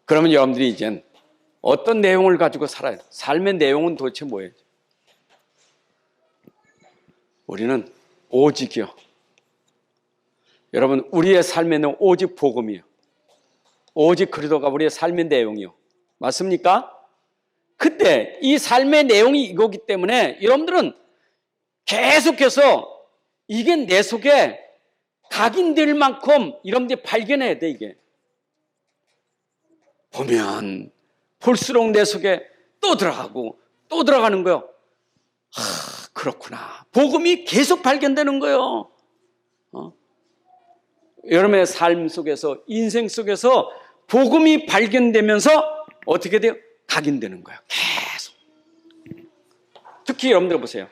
그러면 여러분들이 이젠 어떤 내용을 가지고 살아야 돼? 삶의 내용은 도대체 뭐예요? 우리는 오직이요. 여러분, 우리의 삶의 내용 오직 복음이요. 오직 그리스도가 우리의 삶의 내용이요. 맞습니까? 근데 이 삶의 내용이 이거기 때문에 여러분들은 계속해서 이게 내 속에 각인될 만큼 여러분들이 발견해야 돼. 이게 보면 볼수록 내 속에 또 들어가고 또 들어가는 거예요. 그렇구나. 복음이 계속 발견되는 거예요. 여러분의 삶 속에서, 인생 속에서 복음이 발견되면서 어떻게 돼요? 각인되는 거예요. 계속. 특히 여러분들 보세요.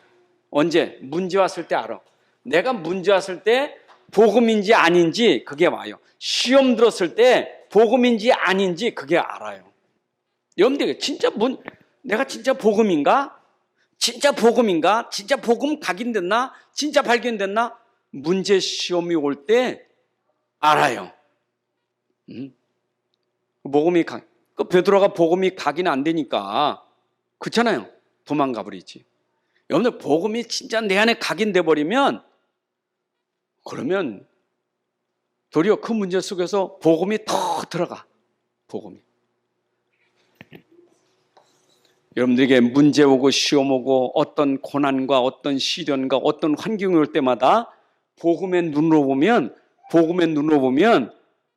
언제? 문제 왔을 때 알아. 내가 문제 왔을 때 복음인지 아닌지 그게 와요. 시험 들었을 때 복음인지 아닌지 그게 알아요. 여러분들 진짜 내가 진짜 복음인가? 진짜 복음인가? 진짜 복음 각인됐나? 진짜 발견됐나? 문제 시험이 올 때 알아요. 복음이 베드로가 복음이 각인 안 되니까 그렇잖아요. 도망가 버리지. 여러분들 복음이 진짜 내 안에 각인돼 버리면 그러면 도리어 그 문제 속에서 복음이 더 들어가. 복음이. 여러분들에게 문제 오고 시험 오고 어떤 고난과 어떤 시련과 어떤 환경이 올 때마다 복음의 눈으로 보면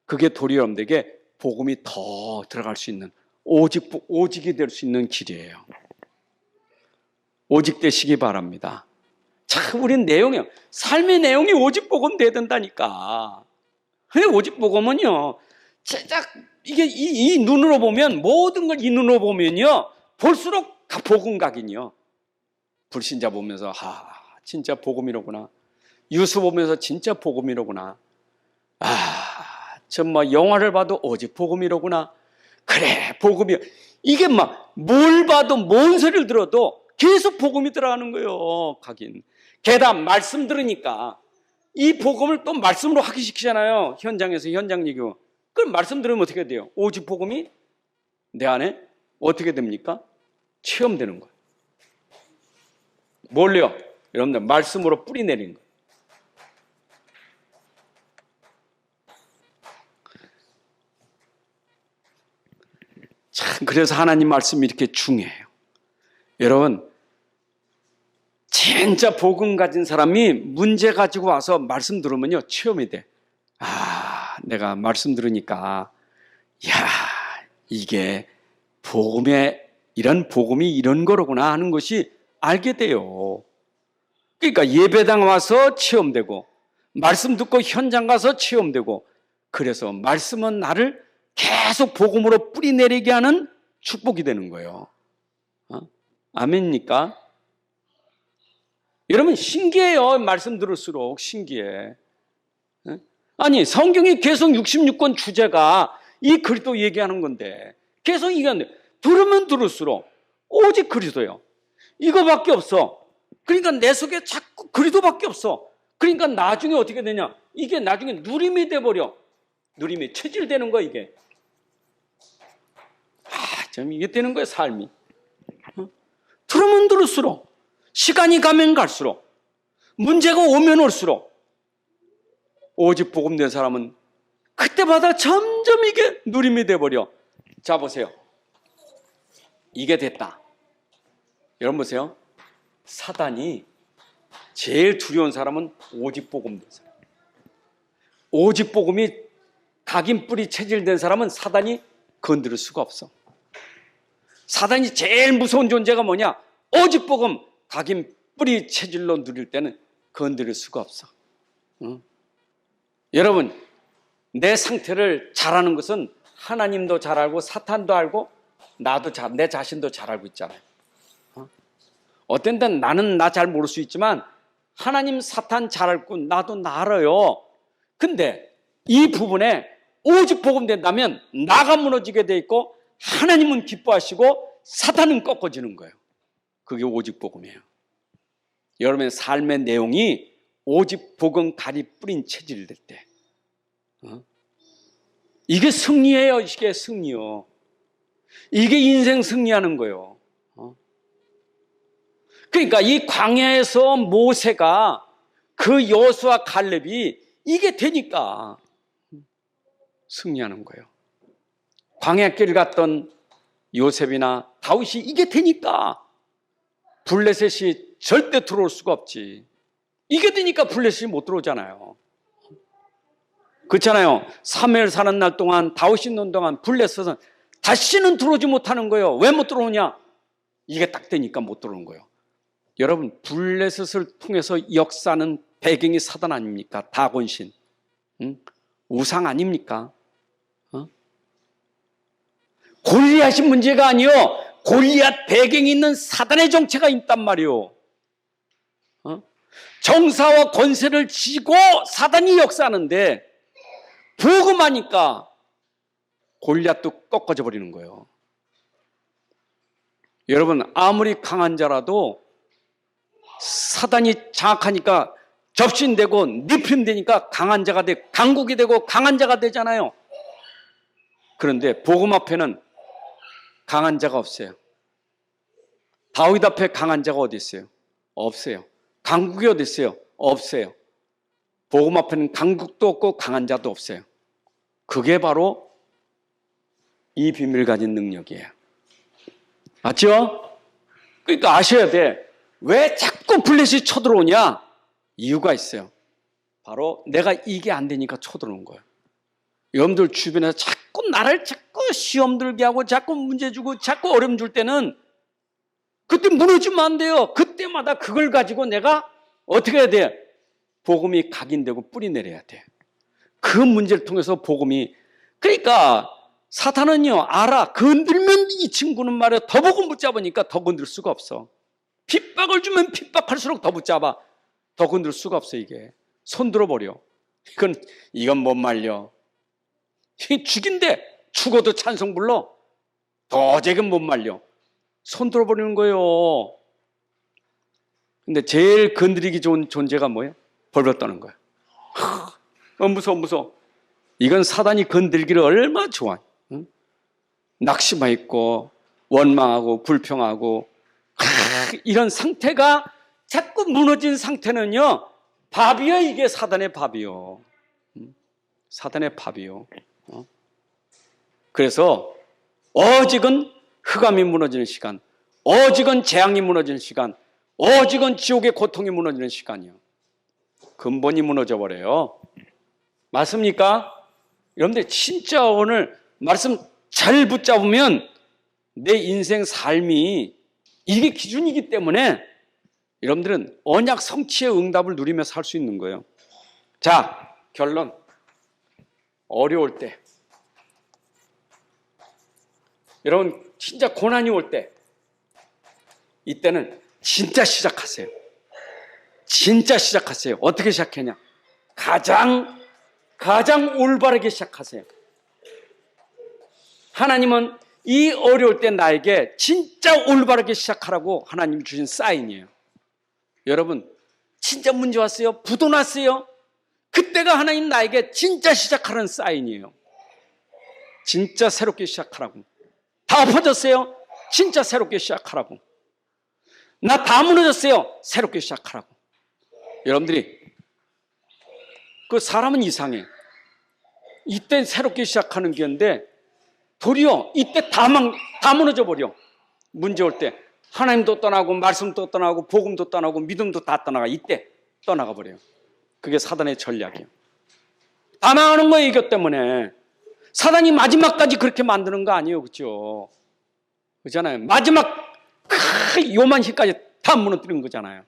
그게 도리어 여러분들에게 복음이 더 들어갈 수 있는 오직이 될 수 있는 길이에요. 오직 되시기 바랍니다. 참 우리는 내용이요. 삶의 내용이 오직 복음 돼야 된다니까. 근데 오직 복음은요. 진짜 이게 이 눈으로 보면 모든 걸 이 눈으로 보면요. 볼수록 복음 각인이요. 불신자 보면서 진짜 복음이로구나. 유수 보면서 진짜 복음이로구나. 정말 영화를 봐도 오직 복음이로구나. 그래 복음이요. 이게 막 뭘 봐도 뭔 소리를 들어도 계속 복음이 들어가는 거예요. 각인. 게다가 말씀 들으니까 이 복음을 또 말씀으로 확인시키잖아요. 현장에서 현장 얘기고. 그럼 말씀 들으면 어떻게 돼요? 오직 복음이 내 안에 어떻게 됩니까? 체험되는 거예요. 뭘요? 여러분들 말씀으로 뿌리 내리는 거예요. 참 그래서 하나님 말씀이 이렇게 중요해요. 여러분 진짜 복음 가진 사람이 문제 가지고 와서 말씀 들으면요 체험이 돼. 내가 말씀 들으니까 이게 복음이 이런 거로구나 하는 것이 알게 돼요. 그러니까 예배당 와서 체험되고 말씀 듣고 현장 가서 체험되고, 그래서 말씀은 나를 계속 복음으로 뿌리 내리게 하는 축복이 되는 거예요. 아멘입니까? 여러분 신기해요. 말씀 들을수록 신기해. 아니 성경이 계속 66권 주제가 이 그리스도 얘기하는 건데 계속 얘기하는데 들으면 들을수록 오직 그리스도요. 이거밖에 없어. 그러니까 내 속에 자꾸 그리스도밖에 없어. 그러니까 나중에 어떻게 되냐? 이게 나중에 누림이 돼버려. 누림이 체질되는 거야 이게. 좀 이게 되는 거야 삶이. 들으면 들을수록 시간이 가면 갈수록 문제가 오면 올수록 오직 복음 된 사람은 그때마다 점점 이게 누림이 돼버려. 자 보세요. 이게 됐다. 여러분 보세요. 사단이 제일 두려운 사람은 오직 복음 된 사람. 오직 복음이 각인 뿌리 체질된 사람은 사단이 건드릴 수가 없어. 사단이 제일 무서운 존재가 뭐냐? 오직 복음 각인 뿌리 체질로 누릴 때는 건드릴 수가 없어. 여러분 내 상태를 잘 아는 것은 하나님도 잘 알고 사탄도 알고 나도 내 자신도 잘 알고 있잖아요. 어떤 때는 나는 나 잘 모를 수 있지만 하나님 사탄 잘 알고 나도 나 알아요. 근데 이 부분에 오직 복음 된다면 나가 무너지게 돼 있고 하나님은 기뻐하시고 사탄은 꺾어지는 거예요. 그게 오직 복음이에요. 여러분의 삶의 내용이 오직 복음 가리 뿌린 체질이 될 때 이게 승리예요. 이게 승리요. 이게 인생 승리하는 거예요. 그러니까 이 광야에서 모세가 그 여호수아 갈렙이 이게 되니까 승리하는 거예요. 광야길 갔던 요셉이나 다윗이 이게 되니까 블레셋이 절대 들어올 수가 없지. 이게 되니까 블레셋이 못 들어오잖아요. 그렇잖아요. 사무엘 사는 날 동안 다윗이 있는 동안 블레셋은 다시는 들어오지 못하는 거예요. 왜 못 들어오냐? 이게 딱 되니까 못 들어오는 거예요. 여러분 블레셋을 통해서 역사하는 배경이 사단 아닙니까? 다곤신, 우상 아닙니까? 골리앗이 문제가 아니요. 골리앗 배경이 있는 사단의 정체가 있단 말이요. 정사와 권세를 쥐고 사단이 역사하는데 복음하니까 골리앗도 꺾어져 버리는 거예요. 여러분 아무리 강한 자라도 사단이 장악하니까 접신되고 늪임되니까 강한 자가 돼 강국이 되고 강한 자가 되잖아요. 그런데 복음 앞에는 강한 자가 없어요. 다윗 앞에 강한 자가 어디 있어요? 없어요. 강국이 어디 있어요? 없어요. 복음 앞에는 강국도 없고 강한 자도 없어요. 그게 바로 이 비밀을 가진 능력이에요. 맞죠? 그러니까 아셔야 돼. 왜 자꾸 블레셋이 쳐들어오냐? 이유가 있어요. 바로 내가 이게 안 되니까 쳐들어오는 거예요. 여러분들 주변에서 자꾸 나를 자꾸 시험 들게 하고 자꾸 문제 주고 자꾸 어려움 줄 때는 그때 무너지면 안 돼요. 그때마다 그걸 가지고 내가 어떻게 해야 돼? 복음이 각인되고 뿌리 내려야 돼. 그 문제를 통해서 복음이 그러니까 사탄은요 알아. 건들면 이 친구는 말이야 더 복음 붙잡으니까 더 건들 수가 없어. 핍박을 주면 핍박할수록 더 붙잡아. 더 건들 수가 없어. 이게 손 들어버려. 이건 못 말려. 죽인데 죽어도 찬송 불러. 도저히 못 말려. 손 들어버리는 거예요. 근데 제일 건드리기 좋은 존재가 뭐예요? 벌벌 떠는 거예요. 무서워. 이건 사단이 건들기를 얼마나 좋아해. 응? 낙심하 있고 원망하고 불평하고 이런 상태가 자꾸 무너진 상태는요 밥이요. 이게 사단의 밥이요. 사단의 밥이요. 그래서 오직은 흑암이 무너지는 시간, 오직은 재앙이 무너지는 시간, 오직은 지옥의 고통이 무너지는 시간이요. 근본이 무너져 버려요. 맞습니까? 여러분들 진짜 오늘 말씀 잘 붙잡으면 내 인생 삶이 이게 기준이기 때문에 여러분들은 언약 성취의 응답을 누리며 살 수 있는 거예요. 자, 결론. 어려울 때, 여러분 진짜 고난이 올 때, 이때는 진짜 시작하세요. 진짜 시작하세요. 어떻게 시작하냐? 가장 올바르게 시작하세요. 하나님은 이 어려울 때 나에게 진짜 올바르게 시작하라고 하나님이 주신 사인이에요. 여러분, 진짜 문제 왔어요? 부도 났어요? 그때가 하나님 나에게 진짜 시작하라는 사인이에요. 진짜 새롭게 시작하라고. 다 엎어졌어요? 진짜 새롭게 시작하라고. 나 다 무너졌어요? 새롭게 시작하라고. 여러분들이, 그 사람은 이상해. 이때 새롭게 시작하는 게인데 도리어 이때 다 무너져 버려. 문제 올 때 하나님도 떠나고 말씀도 떠나고 복음도 떠나고 믿음도 다 떠나가. 이때 떠나가 버려요. 그게 사단의 전략이에요. 다 망하는 거예요. 이것 때문에. 사단이 마지막까지 그렇게 만드는 거 아니에요. 그렇죠? 그렇잖아요. 마지막 요만큼까지 다 무너뜨리는 거잖아요.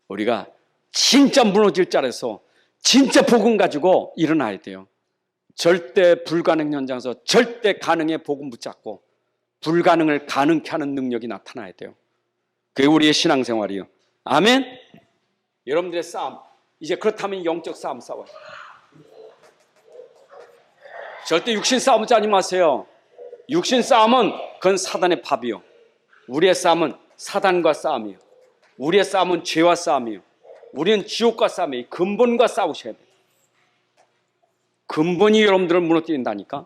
우리가 진짜 무너질 자리에서 진짜 복음 가지고 일어나야 돼요. 절대 불가능 현장에서 절대 가능의 복음 붙잡고 불가능을 가능케 하는 능력이 나타나야 돼요. 그게 우리의 신앙생활이에요. 아멘? 여러분들의 싸움, 이제 그렇다면 영적 싸움 싸워요. 절대 육신 싸움 짜지 마세요. 육신 싸움은 그건 사단의 밥이요. 우리의 싸움은 사단과 싸움이에요. 우리의 싸움은 죄와 싸움이에요. 우리는 지옥과 싸움이에요. 근본과 싸우셔야 돼요. 근본이 여러분들을 무너뜨린다니까.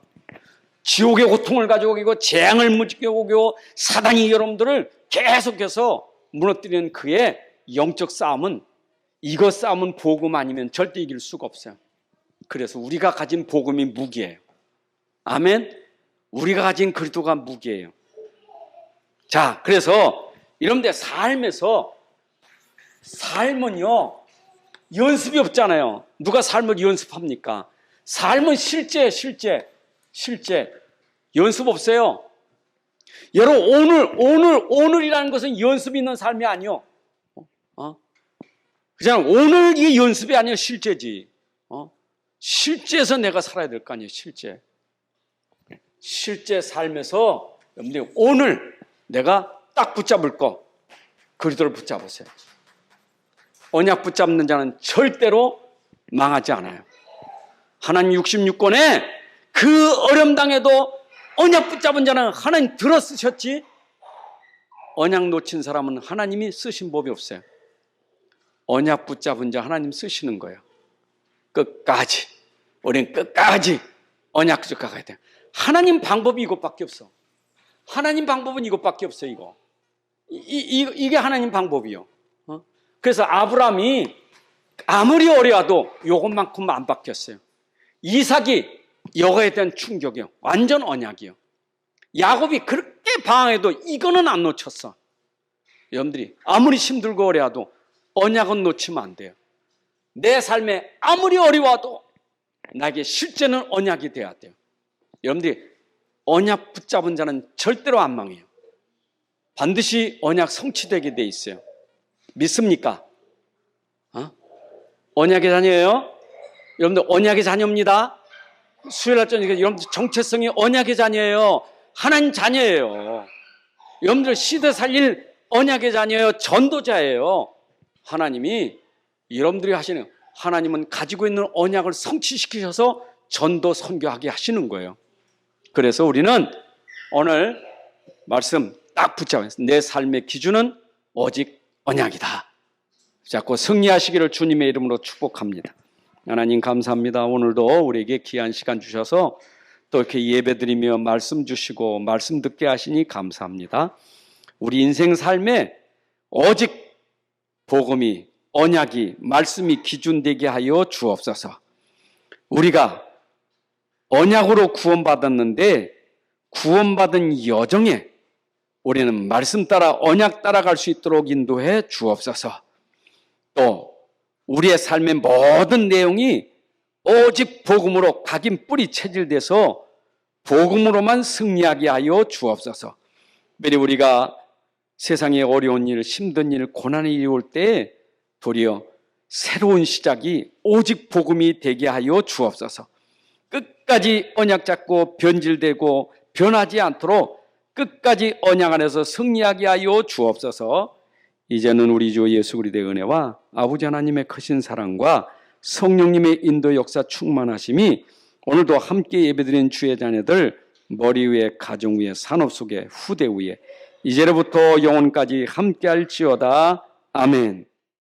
지옥의 고통을 가져오고 재앙을 무지개오고 사단이 여러분들을 계속해서 무너뜨리는 그의 영적 싸움은, 이거 싸움은 복음 아니면 절대 이길 수가 없어요. 그래서 우리가 가진 복음이 무기예요. 아멘? 우리가 가진 그리스도가 무기예요. 자, 그래서 여러분들 삶은요 연습이 없잖아요. 누가 삶을 연습합니까? 삶은 실제 연습 없어요. 여러분, 오늘이라는 것은 연습이 있는 삶이 아니요. 그냥 오늘이 연습이 아니라 실제지. 실제에서 내가 살아야 될 거 아니에요. 실제 삶에서 여러분들 오늘 내가 딱 붙잡을 거, 그리스도를 붙잡으세요. 언약 붙잡는 자는 절대로 망하지 않아요. 하나님 66권에 그 어려움 당해도 언약 붙잡은 자는 하나님 들어 쓰셨지, 언약 놓친 사람은 하나님이 쓰신 법이 없어요. 언약 붙잡은 자 하나님 쓰시는 거예요. 끝까지. 우리는 끝까지 언약 붙잡고 가야 돼요. 하나님 방법이 이것밖에 없어. 하나님 방법은 이것밖에 없어. 이게 하나님 방법이요. 그래서 아브라함이 아무리 어려워도 이것만큼 안 바뀌었어요. 이삭이 여거에 대한 충격이요. 완전 언약이요. 야곱이 그렇게 방황해도 이거는 안 놓쳤어. 여러분들이 아무리 힘들고 어려워도 언약은 놓치면 안 돼요. 내 삶에 아무리 어려워도 나에게 실제는 언약이 돼야 돼요. 여러분들이 언약 붙잡은 자는 절대로 안 망해요. 반드시 언약 성취되게 돼 있어요. 믿습니까? 언약의 자녀예요? 여러분들 언약의 자녀입니다. 수요일날 저녁에 여러분들 정체성이 언약의 자녀예요. 하나님 자녀예요. 여러분들 시대 살릴 언약의 자녀예요. 전도자예요. 하나님이 여러분들이 하시는, 하나님은 가지고 있는 언약을 성취시키셔서 전도 선교하게 하시는 거예요. 그래서 우리는 오늘 말씀 딱 붙잡아요. 내 삶의 기준은 오직 언약이다. 자꾸 승리하시기를 주님의 이름으로 축복합니다. 하나님 감사합니다. 오늘도 우리에게 귀한 시간 주셔서 또 이렇게 예배드리며 말씀 주시고 말씀 듣게 하시니 감사합니다. 우리 인생 삶에 오직 복음이, 언약이, 말씀이 기준되게 하여 주옵소서. 우리가 언약으로 구원받았는데 구원받은 여정에 우리는 말씀 따라 언약 따라갈 수 있도록 인도해 주옵소서. 또 우리의 삶의 모든 내용이 오직 복음으로 각인 뿌리 체질돼서 복음으로만 승리하게 하여 주옵소서. 매일 우리가 세상에 어려운 일, 힘든 일, 고난의 일이 올 때 도리어 새로운 시작이 오직 복음이 되게 하여 주옵소서. 끝까지 언약 잡고 변질되고 변하지 않도록 끝까지 언약 안에서 승리하게 하여 주옵소서. 이제는 우리 주 예수 그리스도의 은혜와 아버지 하나님의 크신 사랑과 성령님의 인도 역사 충만하심이 오늘도 함께 예배드린 주의 자녀들 머리 위에, 가정 위에, 산업 속에, 후대 위에 이제로부터 영원까지 함께할지어다. 아멘.